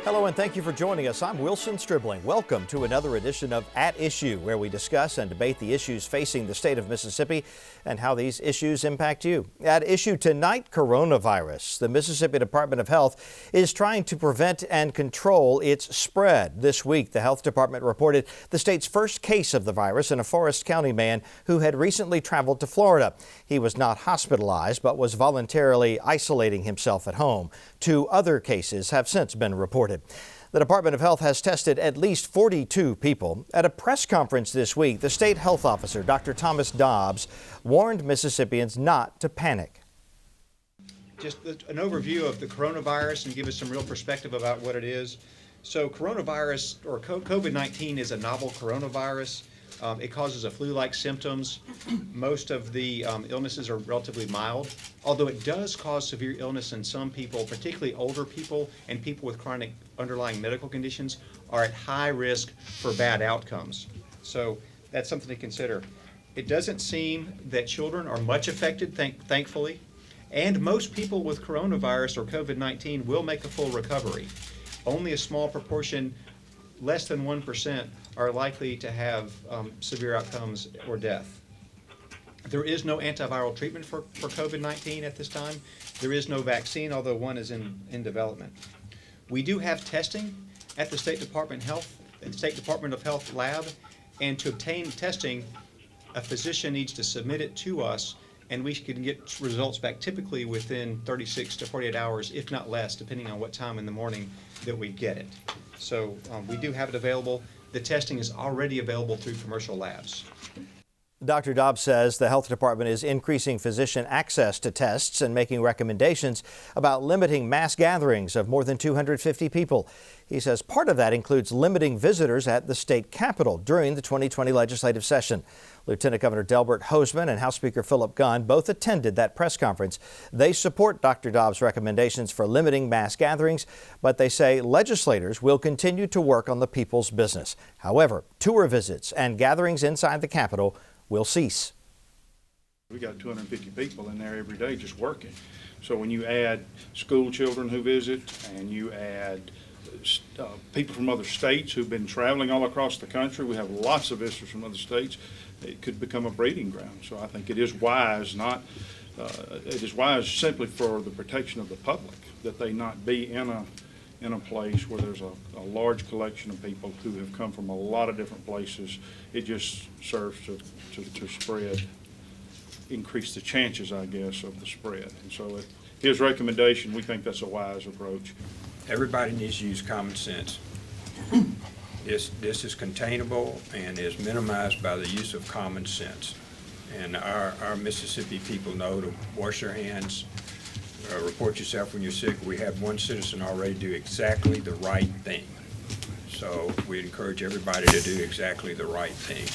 Hello and thank you for joining us. I'm Wilson Stribling. Welcome to another edition of At Issue, where we discuss and debate the issues facing the state of Mississippi and how these issues impact you. At issue tonight, coronavirus. The Mississippi Department of Health is trying to prevent and control its spread. This week, the health department reported the state's first case of the virus in a Forest County man who had recently traveled to Florida. He was not hospitalized, but was voluntarily isolating himself at home. 2 other cases have since been reported. The Department of Health has tested at least 42 people. At a press conference this week, the state health officer, Dr. Thomas Dobbs, warned Mississippians not to panic. Just an overview of the coronavirus and give us some real perspective about what it is. So coronavirus, or COVID-19, is a novel coronavirus. It causes a flu-like symptoms. Most of the illnesses are relatively mild, although it does cause severe illness in some people, particularly older people and people with chronic underlying medical conditions are at high risk for bad outcomes. So that's something to consider. It doesn't seem that children are much affected, thankfully, and most people with coronavirus or COVID-19 will make a full recovery. Only a small proportion, less than 1%, are likely to have severe outcomes or death. There is no antiviral treatment for COVID-19 at this time. There is no vaccine, although one is in development. We do have testing at the State Department of Health lab, and to obtain testing, a physician needs to submit it to us, and we can get results back typically within 36 to 48 hours, if not less, depending on what time in the morning that we get it. So we do have it available. The testing is already available through commercial labs. Dr. Dobbs says the health department is increasing physician access to tests and making recommendations about limiting mass gatherings of more than 250 people. He says part of that includes limiting visitors at the state capitol during the 2020 legislative session. Lieutenant Governor Delbert Hosemann and House Speaker Philip Gunn both attended that press conference. They support Dr. Dobbs' recommendations for limiting mass gatherings, but they say legislators will continue to work on the people's business. However, tour visits and gatherings inside the Capitol will cease. We got 250 people in there every day just working. So when you add school children who visit and you add people from other states who've been traveling all across the country, we have lots of visitors from other states, it could become a breeding ground. So I think it is wise simply for the protection of the public that they not be in a place where there's a large collection of people who have come from a lot of different places. It just serves to spread, increase the chances, I guess, of the spread. And so his recommendation, we think that's a wise approach. Everybody needs to use common sense. This is containable and is minimized by the use of common sense. And our Mississippi people know to wash their hands, report yourself when you're sick. We have one citizen already do exactly the right thing. So we encourage everybody to do exactly the right thing.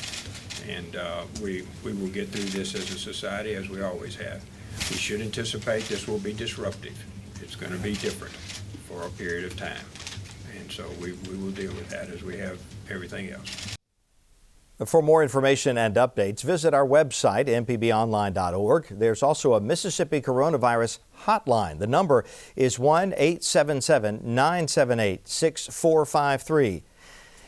And we will get through this as a society as we always have. We should anticipate this will be disruptive. It's going to be different for a period of time. And so we will deal with that as we have everything else. For more information and updates, visit our website, mpbonline.org. There's also a Mississippi coronavirus hotline. The number is 1-877-978-6453.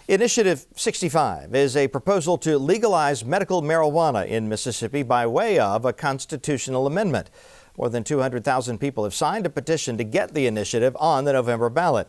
Initiative 65 is a proposal to legalize medical marijuana in Mississippi by way of a constitutional amendment. More than 200,000 people have signed a petition to get the initiative on the November ballot.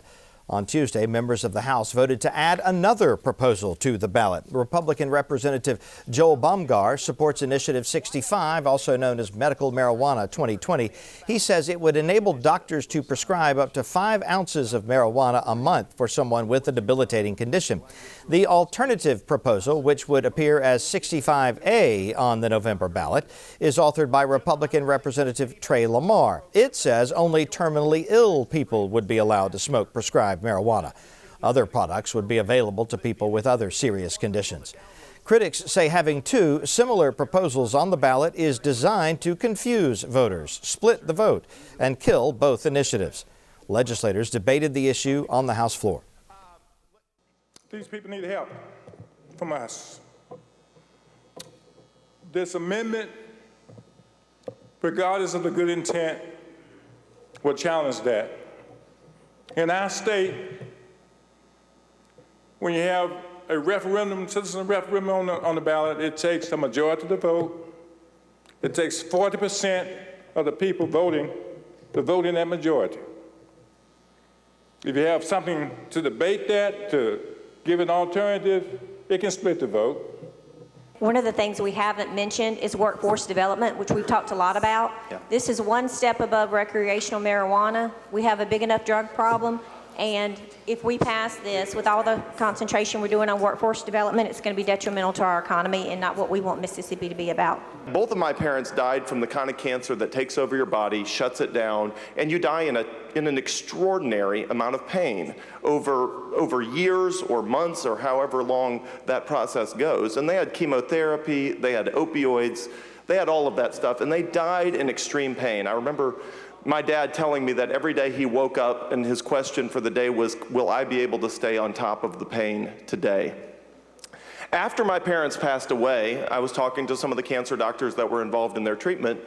On Tuesday, members of the House voted to add another proposal to the ballot. Republican Representative Joel Bomgar supports Initiative 65, also known as Medical Marijuana 2020. He says it would enable doctors to prescribe up to 5 ounces of marijuana a month for someone with a debilitating condition. The alternative proposal, which would appear as 65A on the November ballot, is authored by Republican Representative Trey Lamar. It says only terminally ill people would be allowed to smoke prescribed marijuana. Other products would be available to people with other serious conditions. Critics say having 2 similar proposals on the ballot is designed to confuse voters, split the vote, and kill both initiatives. Legislators debated the issue on the House floor. These people need help from us. This amendment, regardless of the good intent, will challenge that. In our state, when you have a referendum, citizen referendum on the ballot, it takes a majority of the vote. It takes 40% of the people voting to vote in that majority. If you have something to debate that, to give an alternative, it can split the vote. One of the things we haven't mentioned is workforce development, which we've talked a lot about. Yeah. This is one step above recreational marijuana. We have a big enough drug problem, and if we pass this with all the concentration we're doing on workforce development, it's going to be detrimental to our economy and not what we want Mississippi to be about. Both of my parents died from the kind of cancer that takes over your body, shuts it down, and you die in an extraordinary amount of pain over years or months or however long that process goes. And they had chemotherapy, they had opioids, they had all of that stuff, and they died in extreme pain. I remember my dad telling me that every day he woke up and his question for the day was, will I be able to stay on top of the pain today? After my parents passed away, I was talking to some of the cancer doctors that were involved in their treatment,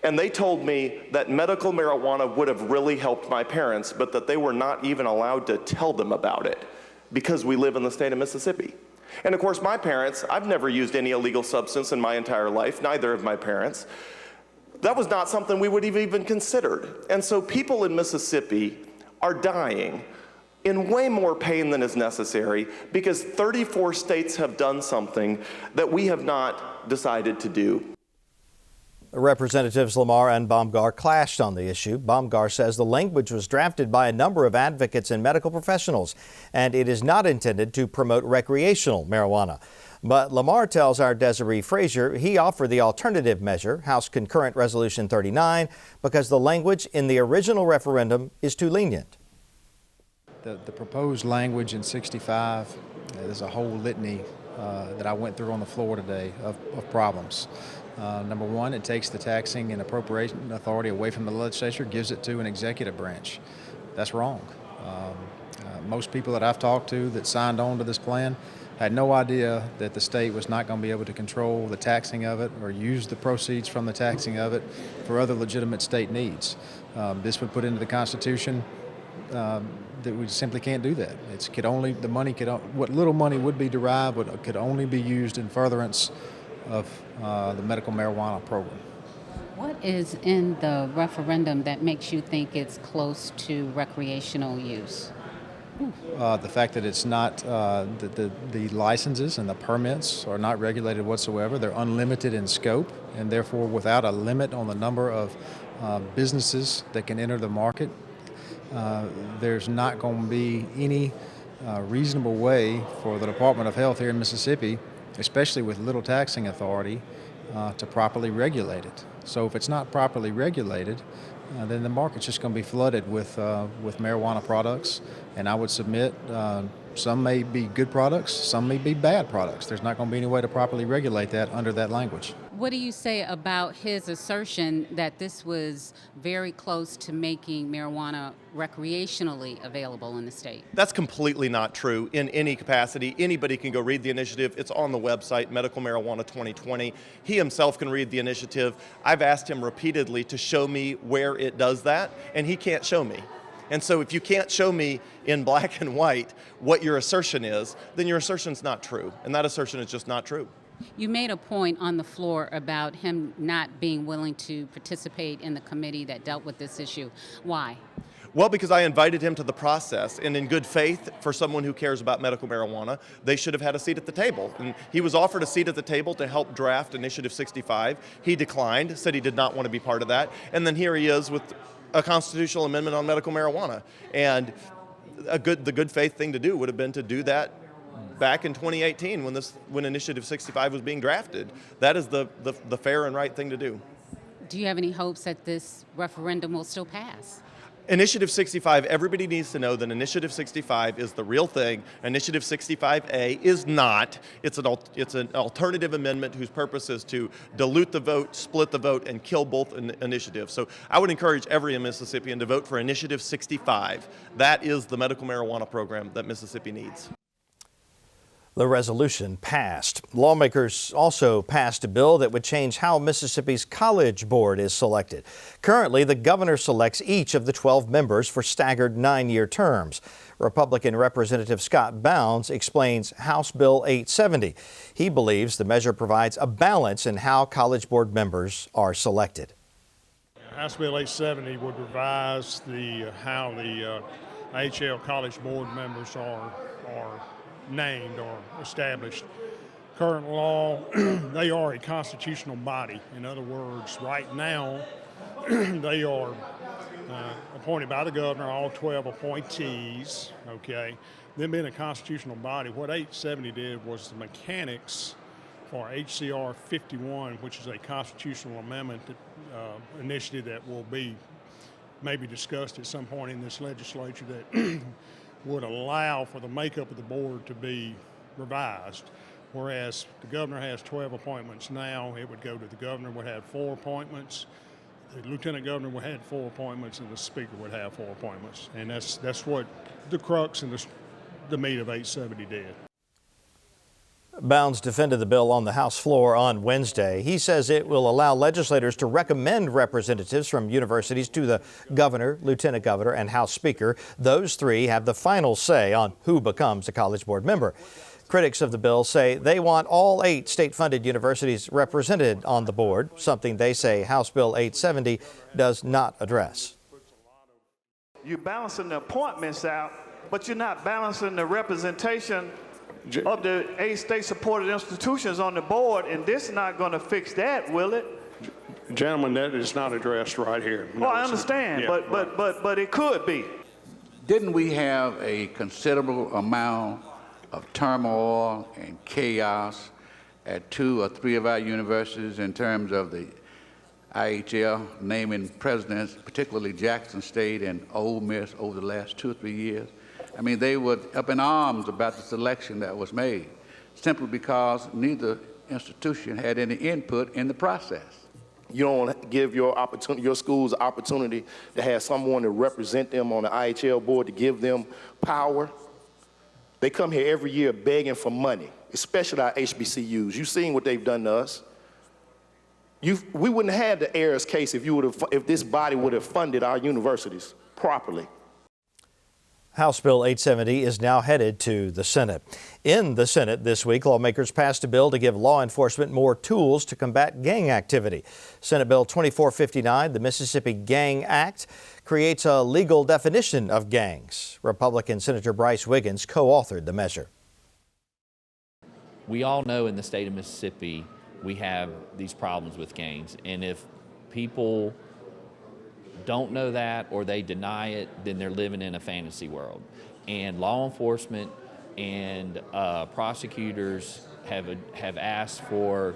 and they told me that medical marijuana would have really helped my parents, but that they were not even allowed to tell them about it because we live in the state of Mississippi. And of course, my parents, I've never used any illegal substance in my entire life, neither of my parents. That was not something we would have even considered. And so people in Mississippi are dying in way more pain than is necessary because 34 states have done something that we have not decided to do. Representatives Lamar and Bomgar clashed on the issue. Bomgar says the language was drafted by a number of advocates and medical professionals, and it is not intended to promote recreational marijuana. But Lamar tells our Desiree Frazier he offered the alternative measure, House Concurrent Resolution 39, because the language in the original referendum is too lenient. The proposed language in 65, there's a whole litany that I went through on the floor today of problems. Number one, it takes the taxing and appropriation authority away from the legislature, gives it to an executive branch. That's wrong. Most people that I've talked to that signed on to this plan had no idea that the state was not going to be able to control the taxing of it or use the proceeds from the taxing of it for other legitimate state needs. This would put into the Constitution that we simply can't do that. What little money would be derived could only be used in furtherance of the medical marijuana program. What is in the referendum that makes you think it's close to recreational use? The fact that it's not, the licenses and the permits are not regulated whatsoever. They're unlimited in scope, and therefore without a limit on the number of businesses that can enter the market, there's not going to be any reasonable way for the Department of Health here in Mississippi, especially with little taxing authority, to properly regulate it. So if it's not properly regulated, then the market's just going to be flooded with marijuana products. And I would submit some may be good products, some may be bad products. There's not going to be any way to properly regulate that under that language. What do you say about his assertion that this was very close to making marijuana recreationally available in the state? That's completely not true in any capacity. Anybody can go read the initiative. It's on the website, Medical Marijuana 2020. He himself can read the initiative. I've asked him repeatedly to show me where it does that, and he can't show me. And so if you can't show me in black and white what your assertion is, then your assertion's not true. And that assertion is just not true. You made a point on the floor about him not being willing to participate in the committee that dealt with this issue. Why? Well, because I invited him to the process, and in good faith, for someone who cares about medical marijuana, they should have had a seat at the table. And he was offered a seat at the table to help draft Initiative 65. He declined, said he did not want to be part of that. And then here he is with a constitutional amendment on medical marijuana. And the good faith thing to do would have been to do that back in 2018 when Initiative 65 was being drafted. That is the fair and right thing to do. Do you have any hopes that this referendum will still pass? Initiative 65, everybody needs to know that Initiative 65 is the real thing. Initiative 65A is not. It's an alternative amendment whose purpose is to dilute the vote, split the vote, and kill both initiatives. So I would encourage every Mississippian to vote for Initiative 65. That is the medical marijuana program that Mississippi needs. The resolution passed. Lawmakers also passed a bill that would change how Mississippi's College Board is selected. Currently, the governor selects each of the 12 members for staggered 9-year terms. Republican Representative Scott Bounds explains House Bill 870. He believes the measure provides a balance in how College Board members are selected. House Bill 870 would revise how the HL College Board members are named or established. Current law, they are a constitutional body. In other words, right now, they are appointed by the governor, all 12 appointees, okay? Them being a constitutional body, what 870 did was the mechanics for HCR 51, which is a constitutional amendment initiative that will be maybe discussed at some point in this legislature, that would allow for the makeup of the board to be revised. Whereas the governor has 12 appointments now, it would go to the governor would have 4 appointments, the lieutenant governor would have 4 appointments, and the speaker would have 4 appointments. And that's what the crux and the meat of 870 did. Bounds defended the bill on the House floor on Wednesday. He says it will allow legislators to recommend representatives from universities to the governor, lieutenant governor, and House Speaker. Those 3 have the final say on who becomes a College Board member. Critics of the bill say they want all 8 state-funded universities represented on the board, something they say House Bill 870 does not address. You're balancing the appointments out, but you're not balancing the representation of the 8 state-supported institutions on the board, and this is not going to fix that, will it? Gentlemen, that is not addressed right here. Well, I understand, yeah, but it could be. Didn't we have a considerable amount of turmoil and chaos at 2 or 3 of our universities in terms of the IHL naming presidents, particularly Jackson State and Ole Miss, over the last 2 or 3 years? I mean, they were up in arms about the selection that was made, simply because neither institution had any input in the process. You don't give your schools the opportunity to have someone to represent them on the IHL board, to give them power. They come here every year begging for money, especially our HBCUs. You've seen what they've done to us. We wouldn't have had the Ayers case if this body would have funded our universities properly. House Bill 870 is now headed to the Senate. In the Senate this week, lawmakers passed a bill to give law enforcement more tools to combat gang activity. Senate Bill 2459, the Mississippi Gang Act, creates a legal definition of gangs. Republican Senator Bryce Wiggins co-authored the measure. We all know in the state of Mississippi we have these problems with gangs, and if people don't know that or they deny it, then they're living in a fantasy world. And law enforcement and prosecutors have asked for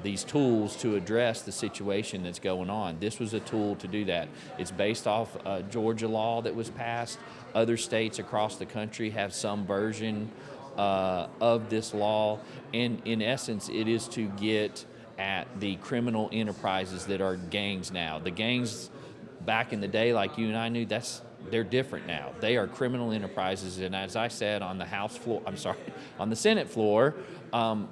these tools to address the situation that's going on. This was a tool to do that. It's based off Georgia law that was passed. Other states across the country have some version of this law. And in essence, it is to get at the criminal enterprises that are gangs now. The gangs back in the day, like you and I knew, they're different now. They are criminal enterprises, and as I said on the Senate floor,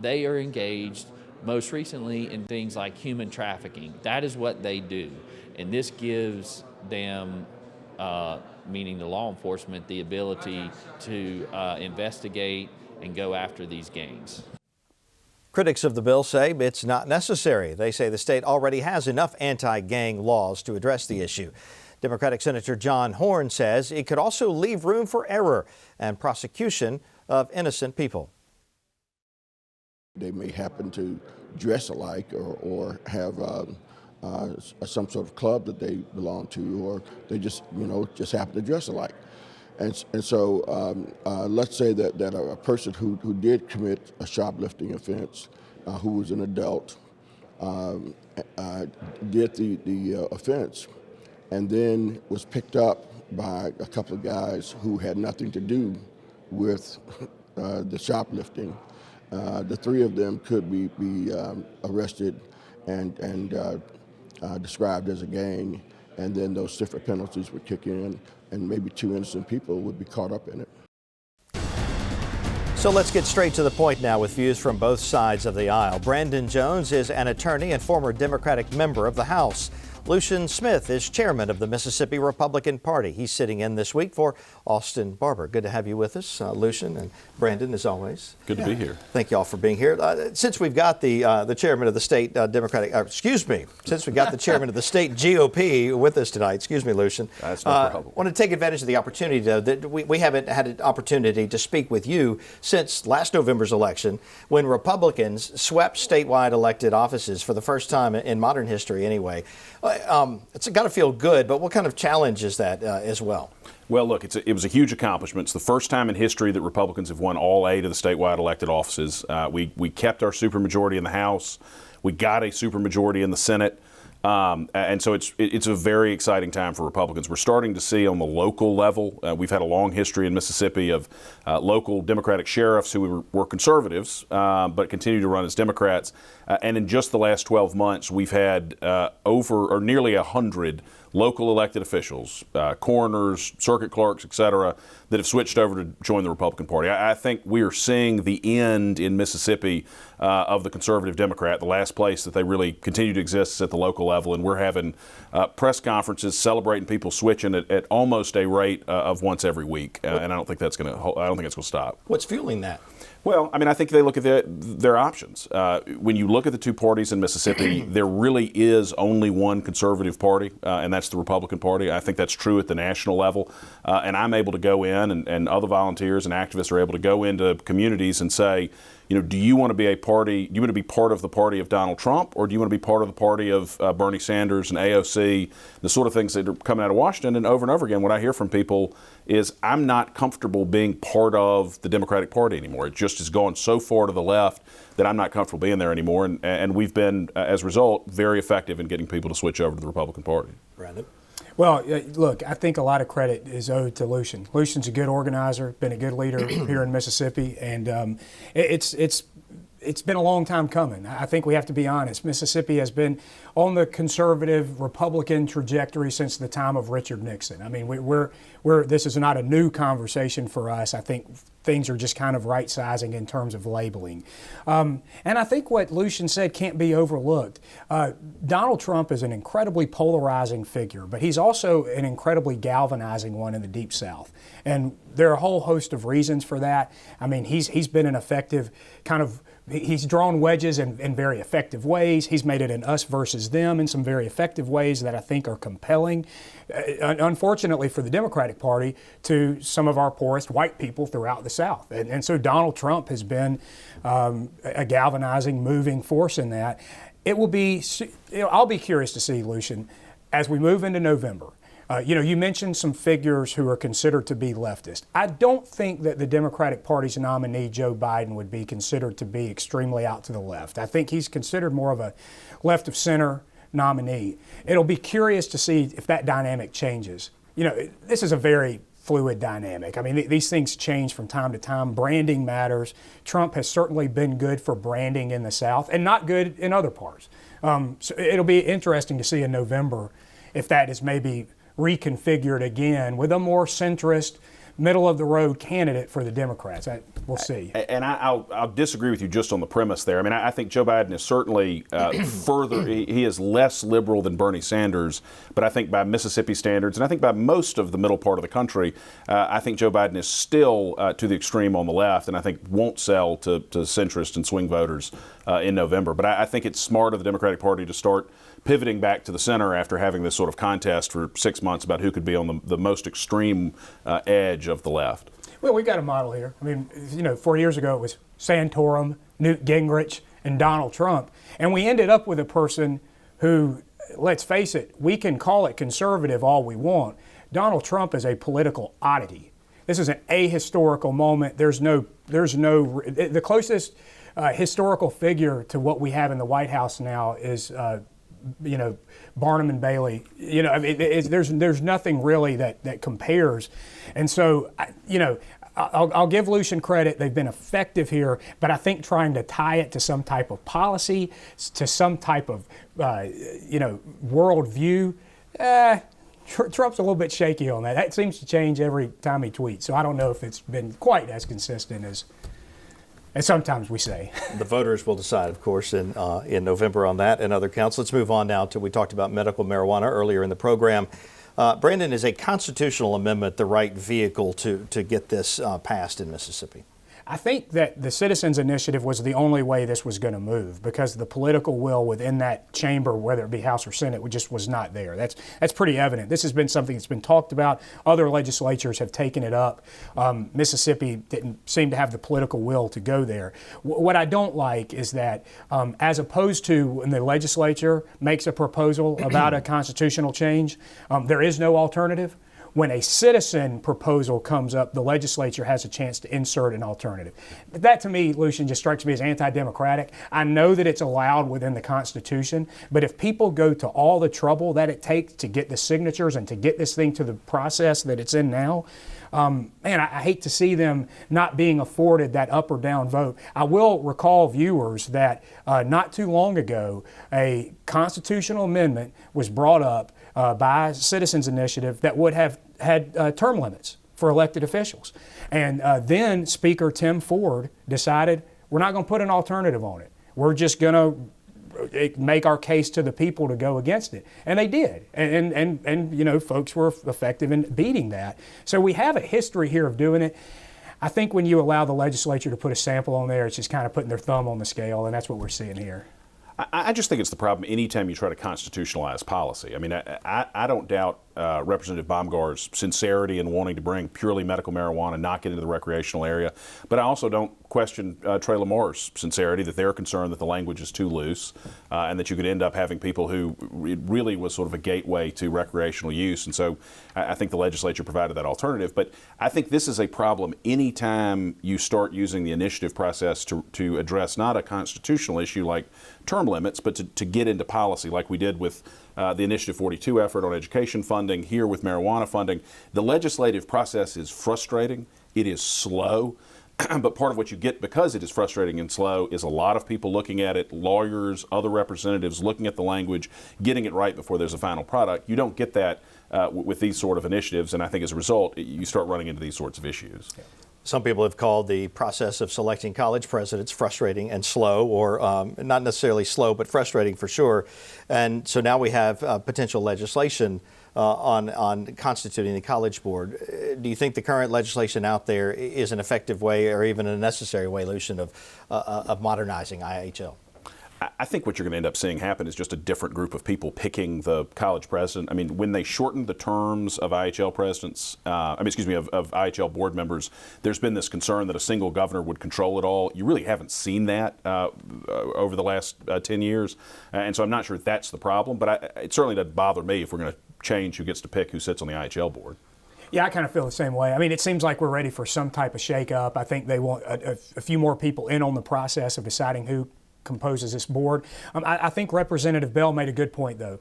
they are engaged most recently in things like human trafficking. That is what they do, and this gives them, meaning the law enforcement, the ability to investigate and go after these gangs. Critics of the bill say it's not necessary. They say the state already has enough anti-gang laws to address the issue. Democratic Senator John Horn says it could also leave room for error and prosecution of innocent people. They may happen to dress alike or have some sort of club that they belong to, or they just happen to dress alike. And so let's say that a person who did commit a shoplifting offense, who was an adult, did the offense, and then was picked up by a couple of guys who had nothing to do with the shoplifting. The 3 of them could be arrested and described as a gang, and then those stiffer penalties would kick in, and maybe 2 innocent people would be caught up in it. So let's get straight to the point now with views from both sides of the aisle. Brandon Jones is an attorney and former Democratic member of the House. Lucien Smith is chairman of the Mississippi Republican Party. He's sitting in this week for Austin Barber. Good to have you with us, Lucien, and Brandon, as always. Good to be here. Thank you all for being here. Since we've got the chairman of the state since we've got the chairman of the state GOP with us tonight, excuse me, Lucien. That's no problem. I want to take advantage of the opportunity, though, that we haven't had an opportunity to speak with you since last November's election, when Republicans swept statewide elected offices for the first time in modern history, anyway. It's got to feel good, but what kind of challenge is that as well? Well, look, it was a huge accomplishment. It's the first time in history that Republicans have won all 8 of the statewide elected offices. We kept our supermajority in the House. We got a supermajority in the Senate. And so it's a very exciting time for Republicans. We're starting to see on the local level, we've had a long history in Mississippi of local Democratic sheriffs who were conservatives, but continue to run as Democrats. And in just the last 12 months, we've had nearly 100 local elected officials, coroners, circuit clerks, et cetera, that have switched over to join the Republican Party. I think we are seeing the end in Mississippi of the conservative Democrat. The last place that they really continue to exist is at the local level, and we're having press conferences celebrating people switching at almost a rate of once every week. And I don't think that's going to stop. What's fueling that? Well, I mean, I think they look at their options. When you look at the two parties in Mississippi, there really is only one conservative party, and that's the Republican Party. I think that's true at the national level. And I'm able to go in, and other volunteers and activists are able to go into communities and say, do you want to be do you want to be part of the party of Donald Trump, or do you want to be part of the party of Bernie Sanders and AOC, the sort of things that are coming out of Washington? And over again, what I hear from people is, I'm not comfortable being part of the Democratic Party anymore. It just has gone so far to the left that I'm not comfortable being there anymore. And we've been, as a result, very effective in getting people to switch over to the Republican Party. Brandon? Well, look, I think a lot of credit is owed to Lucien. Lucien's a good organizer, been a good leader here in Mississippi, and it's been a long time coming. I think we have to be honest. Mississippi has been on the conservative Republican trajectory since the time of Richard Nixon. I mean, this is not a new conversation for us. I think things are just kind of right-sizing in terms of labeling. And I think what Lucien said can't be overlooked. Donald Trump is an incredibly polarizing figure, but he's also an incredibly galvanizing one in the Deep South. And there are a whole host of reasons for that. I mean, he's been an effective he's drawn wedges in very effective ways. He's made it an us versus them in some very effective ways that I think are compelling. Unfortunately for the Democratic Party, to some of our poorest white people throughout the South. And so Donald Trump has been a galvanizing, moving force in that. I'll be curious to see, Lucien, as we move into November. You mentioned some figures who are considered to be leftist. I don't think that the Democratic Party's nominee, Joe Biden, would be considered to be extremely out to the left. I think he's considered more of a left of center nominee. It'll be curious to see if that dynamic changes. This is a very fluid dynamic. I mean, these things change from time to time. Branding matters. Trump has certainly been good for branding in the South and not good in other parts. So it'll be interesting to see in November if that is maybe reconfigured again with a more centrist, middle-of-the-road candidate for the Democrats. We'll see. And I'll disagree with you just on the premise there. I mean, I think Joe Biden is certainly he is less liberal than Bernie Sanders, but I think by Mississippi standards, and I think by most of the middle part of the country, I think Joe Biden is still to the extreme on the left, and I think won't sell to centrist and swing voters in November. But I think it's smart of the Democratic Party to start pivoting back to the center after having this sort of contest for 6 months about who could be on the most extreme edge of the left. Well, we've got a model here. I mean, 4 years ago it was Santorum, Newt Gingrich, and Donald Trump. And we ended up with a person who, let's face it, we can call it conservative all we want. Donald Trump is a political oddity. This is an ahistorical moment. The closest historical figure to what we have in the White House now is Barnum and Bailey. There's nothing really that compares. And so, I'll give Lucien credit. They've been effective here, but I think trying to tie it to some type of policy, to some type of, worldview, Trump's a little bit shaky on that. That seems to change every time he tweets. So I don't know if it's been quite as consistent as And sometimes we say. The voters will decide, of course, in November on that and other counts. Let's move on now to, we talked about medical marijuana earlier in the program. Brandon, is a constitutional amendment the right vehicle to get this passed in Mississippi? I think that the Citizens Initiative was the only way this was going to move, because the political will within that chamber, whether it be House or Senate, just was not there. That's pretty evident. This has been something that's been talked about. Other legislatures have taken it up. Mississippi didn't seem to have the political will to go there. What I don't like is that as opposed to when the legislature makes a proposal about a constitutional change, there is no alternative. When a citizen proposal comes up, the legislature has a chance to insert an alternative. That, to me, Lucien, just strikes me as anti-democratic. I know that it's allowed within the Constitution, but if people go to all the trouble that it takes to get the signatures and to get this thing to the process that it's in now, man, I hate to see them not being afforded that up or down vote. I will recall viewers that not too long ago, a constitutional amendment was brought up by a Citizens Initiative that would have had term limits for elected officials. And then Speaker Tim Ford decided, we're not going to put an alternative on it. We're just going to make our case to the people to go against it. And they did. And you know, folks were effective in beating that. So we have a history here of doing it. I think when you allow the legislature to put a sample on there, it's just kind of putting their thumb on the scale, and that's what we're seeing here. I just think it's the problem anytime you try to constitutionalize policy. I mean, I don't doubt Representative Bomgar's sincerity in wanting to bring purely medical marijuana, knock it into the recreational area, but I also don't question Trey Lamar's sincerity that they're concerned that the language is too loose and that you could end up having people who it really was sort of a gateway to recreational use. And so I think the legislature provided that alternative. But I think this is a problem anytime you start using the initiative process to address not a constitutional issue like term limits, but to get into policy like we did with the Initiative 42 effort on education funding, here with marijuana funding. The legislative process is frustrating. It is slow. But part of what you get because it is frustrating and slow is a lot of people looking at it, lawyers, other representatives looking at the language, getting it right before there's a final product. You don't get that with these sort of initiatives, and I think as a result, you start running into these sorts of issues. Yeah. Some people have called the process of selecting college presidents frustrating and slow, or not necessarily slow, but frustrating for sure. And so now we have potential legislation on constituting the College Board. Do you think the current legislation out there is an effective way, or even a necessary way, Lucien, of modernizing IHL? I think what you're going to end up seeing happen is just a different group of people picking the college president. I mean, when they shortened the terms of IHL presidents, of IHL board members, there's been this concern that a single governor would control it all. You really haven't seen that over the last 10 years. And so I'm not sure that's the problem, but it certainly doesn't bother me if we're going to change who gets to pick who sits on the IHL board. Yeah, I kind of feel the same way. I mean, it seems like we're ready for some type of shakeup. I think they want a few more people in on the process of deciding who composes this board. I think Representative Bell made a good point, though.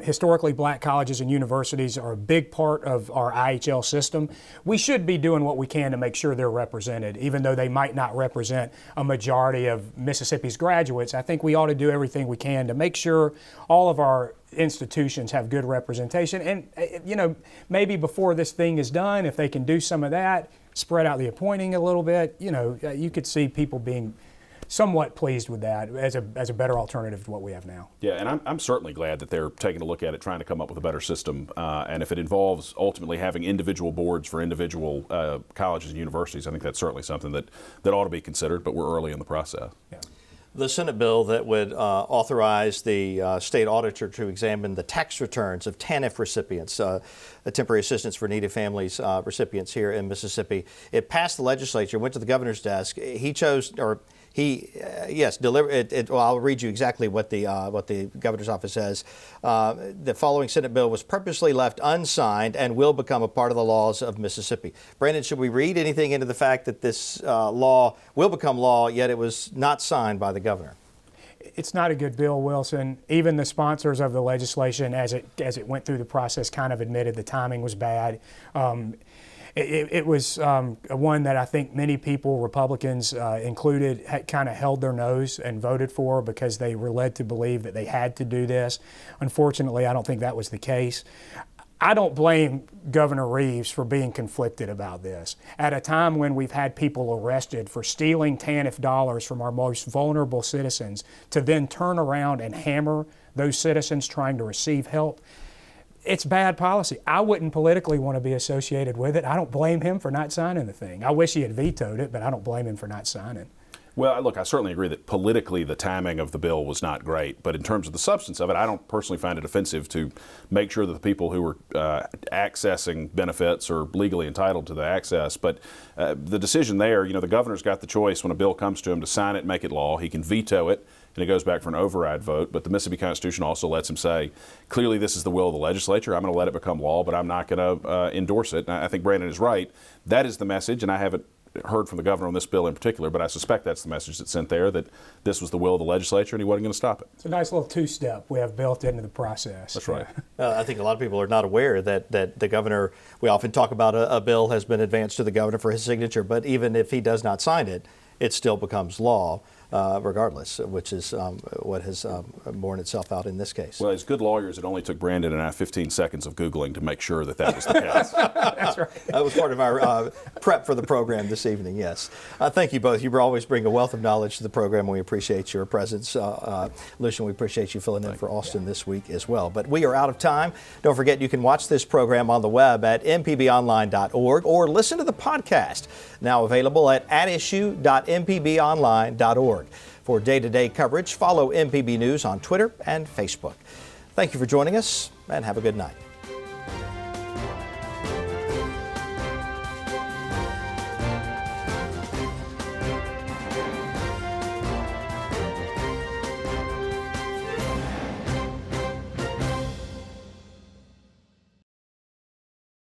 Historically, black colleges and universities are a big part of our IHL system. We should be doing what we can to make sure they're represented, even though they might not represent a majority of Mississippi's graduates. I think we ought to do everything we can to make sure all of our institutions have good representation. And, you know, maybe before this thing is done, if they can do some of that, spread out the appointing a little bit, you know, you could see people being somewhat pleased with that as a better alternative to what we have now. Yeah, and I'm certainly glad that they're taking a look at it, trying to come up with a better system. And if it involves ultimately having individual boards for individual colleges and universities, I think that's certainly something that ought to be considered, but we're early in the process. Yeah. The Senate bill that would authorize the state auditor to examine the tax returns of TANF recipients, temporary assistance for needy families recipients here in Mississippi. It passed the legislature, went to the governor's desk. He chose, or well, I'll read you exactly what the governor's office says. The following Senate bill was purposely left unsigned and will become a part of the laws of Mississippi. Brandon, should we read anything into the fact that this law will become law, yet it was not signed by the governor? It's not a good bill, Wilson. Even the sponsors of the legislation, as it went through the process, kind of admitted the timing was bad. It was one that I think many people, Republicans included, had kind of held their nose and voted for because they were led to believe that they had to do this. Unfortunately, I don't think that was the case. I don't blame Governor Reeves for being conflicted about this. At a time when we've had people arrested for stealing TANF dollars from our most vulnerable citizens, to then turn around and hammer those citizens trying to receive help, it's bad policy. I wouldn't politically want to be associated with it. I don't blame him for not signing the thing. I wish he had vetoed it, but I don't blame him for not signing. Well, look, I certainly agree that politically the timing of the bill was not great, but in terms of the substance of it, I don't personally find it offensive to make sure that the people who are accessing benefits are legally entitled to the access. But the decision there, the governor's got the choice when a bill comes to him to sign it and make it law. He can veto it, and it goes back for an override vote. But the Mississippi Constitution also lets him say, clearly this is the will of the legislature. I'm going to let it become law, but I'm not going to endorse it. And I think Brandon is right. That is the message, and I haven't heard from the governor on this bill in particular, but I suspect that's the message that's sent there, that this was the will of the legislature and he wasn't going to stop it. It's a nice little two-step we have built into the process. That's right. I think a lot of people are not aware that the governor, we often talk about a bill has been advanced to the governor for his signature, but even if he does not sign it, it still becomes law. Regardless, which is what has borne itself out in this case. Well, as good lawyers, it only took Brandon and I 15 seconds of Googling to make sure that was the case. That's right. That was part of our prep for the program this evening, yes. Thank you both. You always bring a wealth of knowledge to the program, and we appreciate your presence. Lucien, we appreciate you filling in for Austin this week as well. But we are out of time. Don't forget, you can watch this program on the web at mpbonline.org or listen to the podcast, now available at issue.mpbonline.org. For day-to-day coverage, follow MPB News on Twitter and Facebook. Thank you for joining us, and have a good night.